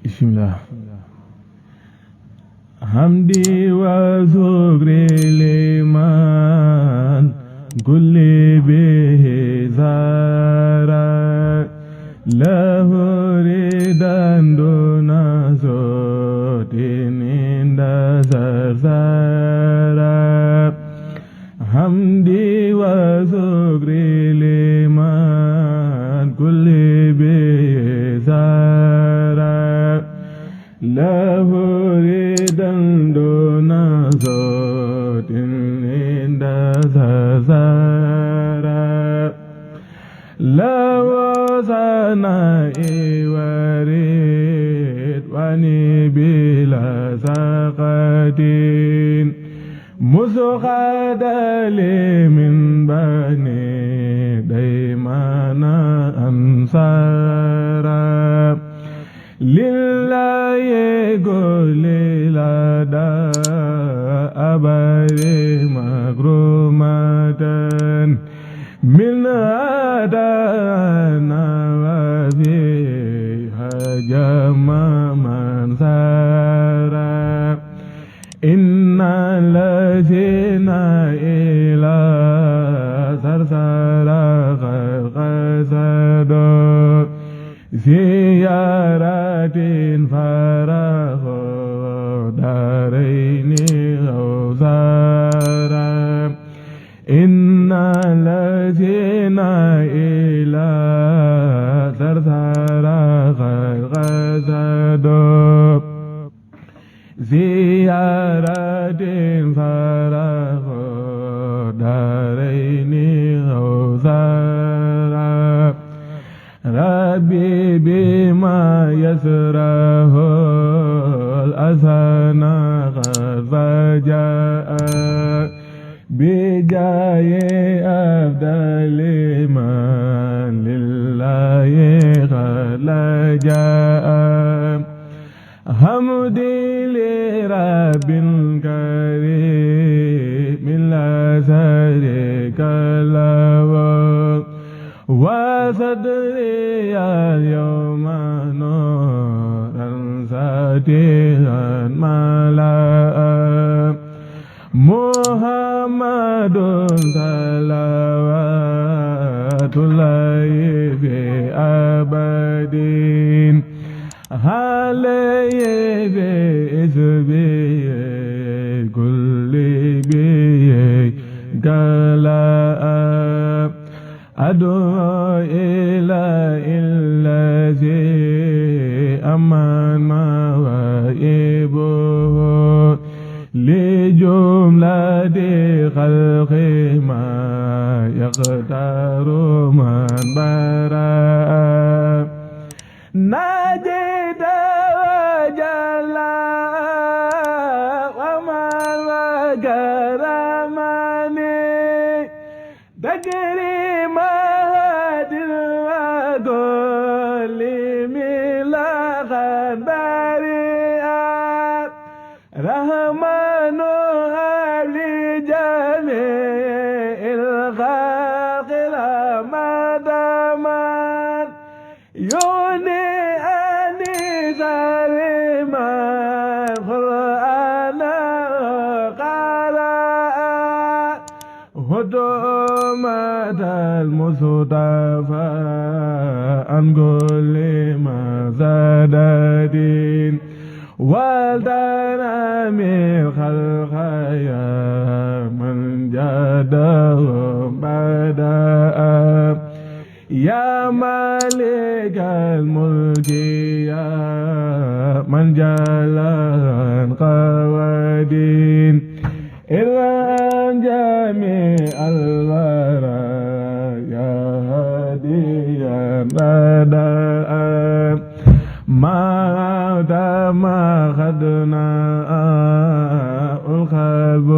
bismillah hamdi wa shukri liman kulli bihi zara lahu ridan duna sotin inda zarzara hamdi wa shukri liman kulli bihi zara lahu ridan duna sotin inda zarzara lahu sana'i warid wani bila saqatin musqadali min bani daymana ansara lillahi gulilada abari magrumatan min adana wa fiha jama mansara inna lazina ila sarsara qasado ziyaratin faraho daraini awzara inna lazina ila sarsara qasado ziyaratin faraho daraini awzara rabbi bima yasrahu al-azana ghazaja'a bijaye afdali man lillahi khalaja'a hamdi li rabbil karim la sharika lahu wa sadri al-yawma nuran satihan mala'a Muhammadun salawatullahi fi abadin alayhi bi isbihi kulli bihi gala'a adu ila illazi amana wa ibuhu li jumlati khalqi ma yaqtaru man bara'a najida wa jalla wa man wa karamani dagri rahmanu habli jami'il khalqil madaman yuni anisariman qur'ana qara'a hudumatal mustafa an kulli mazadadin والدنا من خلقيا من جادهم بدأ يا مالك الملك يا من جلال قوادين إلا أن جميع الورى يا هاديا بدأ ما خدنا القلب